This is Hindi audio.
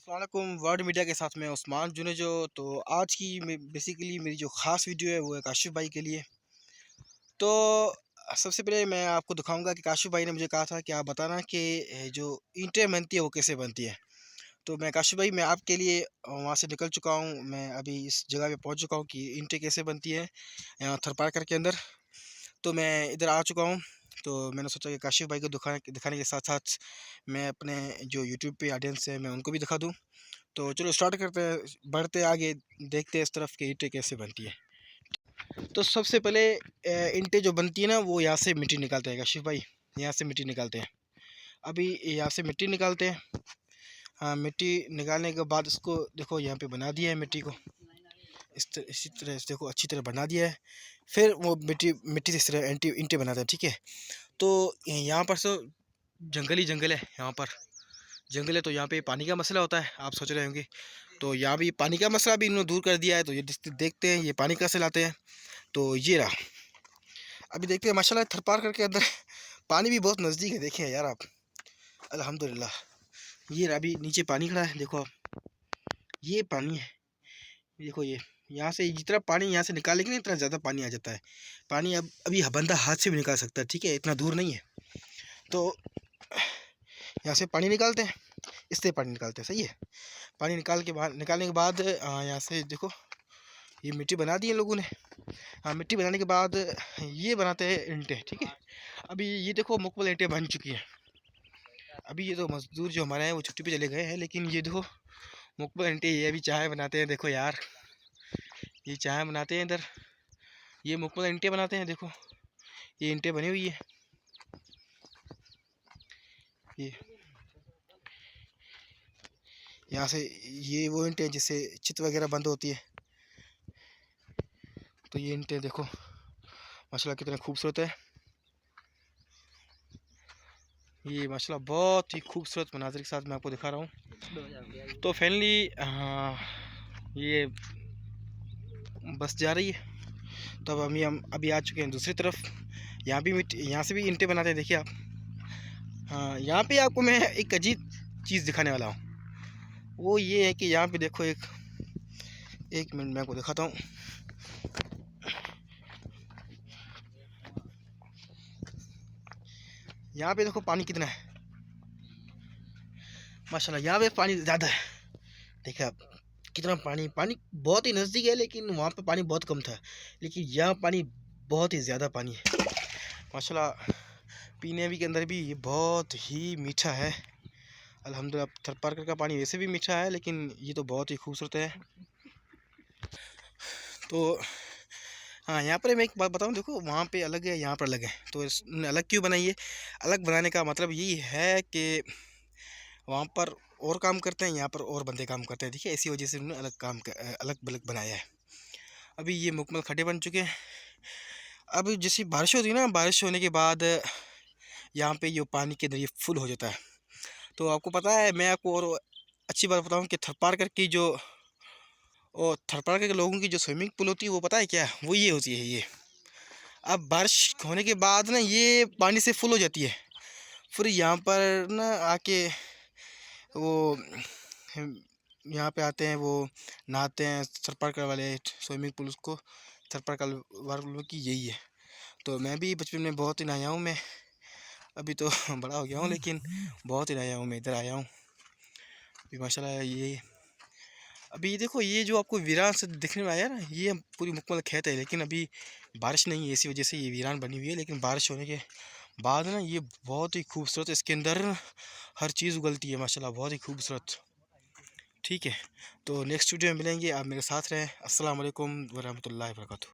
अस्सलाम वालेकुम। वर्ल्ड मीडिया के साथ मैं उस्मान जुनेजो। तो आज की बेसिकली मेरी जो ख़ास वीडियो है वो है काशिफ़ भाई के लिए। तो सबसे पहले मैं आपको दिखाऊंगा कि काशिफ़ भाई ने मुझे कहा था कि आप बताना कि जो ईंटें बनती है वो कैसे बनती है। तो मैं काशिफ़ भाई मैं आपके लिए वहाँ से निकल चुका हूँ। मैं अभी इस जगह पे पहुँच चुका हूँ कि ईंटें कैसे बनती है यहाँ थरपारकर के अंदर। तो मैं इधर आ चुका हूँ। तो मैंने सोचा कि काशिफ़ भाई को दिखाने दिखाने के साथ साथ मैं अपने जो यूट्यूब पे ऑडियंस है मैं उनको भी दिखा दूँ। तो चलो स्टार्ट करते हैं, बढ़ते आगे, देखते हैं इस तरफ की ईंटें कैसे बनती है। तो सबसे पहले ईंटें जो बनती है ना वो यहाँ से मिट्टी निकालते हैं काशिफ़ भाई, यहाँ से मिट्टी निकालते हैं। अभी यहाँ से मिट्टी निकालते हैं। हाँ, मिट्टी निकालने के बाद इसको देखो यहाँ पे बना दिया है मिट्टी को, इसी तरह से देखो अच्छी तरह बना दिया है। फिर वो मिट्टी मिट्टी से इस तरह ईंटें बनाते हैं, ठीक है। तो यहाँ पर तो जंगल ही जंगल है, यहाँ पर जंगल है। तो यहाँ पे पानी का मसला होता है, आप सोच रहे होंगे। तो यहाँ भी पानी का मसला भी इन्होंने दूर कर दिया है। तो ये देखते हैं ये पानी कैसे लाते हैं। तो ये रहा, अभी देखते हैं माशाल्लाह थरपारकर के अंदर पानी भी बहुत नज़दीक है। देखें यार आप, अल्हम्दुलिल्लाह। ये रहा, अभी नीचे पानी खड़ा है, देखो आप, ये पानी है। देखो ये यहाँ से जितना पानी यहाँ से निकालेंगे ना इतना ज़्यादा पानी आ जाता है। पानी अब अभी बंदा हाथ से भी निकाल सकता है, ठीक है, इतना दूर नहीं है। तो यहाँ से पानी निकालते हैं, इससे पानी निकालते हैं, सही है। पानी निकालने के बाद यहाँ से देखो ये मिट्टी बना दी है लोगों ने। हाँ, मिट्टी बनाने के बाद ये बनाते हैं ईंटें, ठीक है। अभी ये देखो मुकम्मल ईंटें बन चुकी हैं। अभी ये तो मज़दूर जो हमारे हैं वो छुट्टी पे चले गए हैं, लेकिन ये देखो मुकम्मल ईंटें, ये अभी चाय बनाते हैं। देखो यार, ये चाय बनाते हैं इधर, ये मुकम्मल ईंटें बनाते हैं। देखो ये ईंटें बनी हुई है। ये यहाँ से ये वो ईंटें जिससे चित वगैरह बंद होती है। तो ये ईंटें देखो माशाल्लाह कितना खूबसूरत है। ये माशाल्लाह बहुत ही खूबसूरत मनाज़िर के साथ मैं आपको दिखा रहा हूँ। तो फाइनली ये बस जा रही है। तो अब हम अभी आ चुके हैं दूसरी तरफ। यहाँ भी मिट्टी, यहाँ से भी ईंटें बनाते हैं, देखिए आप। हाँ, यहाँ पे आपको मैं एक अजीब चीज़ दिखाने वाला हूँ। वो ये है कि यहाँ पे देखो एक मिनट मैं आपको दिखाता हूँ। यहाँ पे देखो पानी कितना है माशाल्लाह, यहाँ पे पानी ज़्यादा है। देखिए आप कितना पानी, पानी बहुत ही नज़दीक है, लेकिन वहाँ पे पानी बहुत कम था। लेकिन यहाँ पानी बहुत ही ज़्यादा पानी है माशाल्लाह। पीने भी के अंदर भी ये बहुत ही मीठा है अल्हम्दुलिल्लाह। थरपारकर का पानी वैसे भी मीठा है, लेकिन ये तो बहुत ही खूबसूरत है। तो हाँ, यहाँ पर मैं एक बात बताऊँ, देखो वहाँ पे अलग है, यहाँ पर अलग है। तो अलग क्यों बनाई है? अलग बनाने का मतलब यही है कि वहाँ पर और काम करते हैं, यहाँ पर और बंदे काम करते हैं, देखिए इसी वजह से उन्होंने अलग अलग बनाया है। अभी ये मुकम्मल खड्डे बन चुके हैं। अब जैसी बारिश होती है ना, बारिश होने के बाद यहाँ पे ये पानी के अंदर ये फुल हो जाता है। तो आपको पता है, मैं आपको और अच्छी बात बताऊँ कि थरपारकर की जो और थरपारकर के लोगों की जो स्विमिंग पूल होती है वो पता है क्या, वो ये होती है। ये अब बारिश होने के बाद ना ये पानी से फुल हो जाती है। फिर यहाँ पर ना आके वो यहाँ पे आते हैं, वो नहाते हैं। थरपारकर वाले स्विमिंग पूल उसको थरपारकर वालों की यही है। तो मैं भी बचपन में बहुत ही नहाया हूँ। मैं अभी तो बड़ा हो गया हूँ, लेकिन बहुत ही नहाया हूँ। मैं इधर आया हूँ अभी माशाल्लाह। ये अभी देखो ये जो आपको वीरान से दिखने में आया ना, ये पूरी मुकम्मल खेत है, लेकिन अभी बारिश नहीं है, इसी वजह से ये वीरान बनी हुई है। लेकिन बारिश होने के बाद ना ये बहुत ही खूबसूरत, इसके अंदर हर चीज़ उगलती है माशाल्लाह, बहुत ही खूबसूरत। ठीक है, तो नेक्स्ट वीडियो में मिलेंगे, आप मेरे साथ रहें। अस्सलाम वालेकुम व रहमतुल्लाहि व बरकातुहू।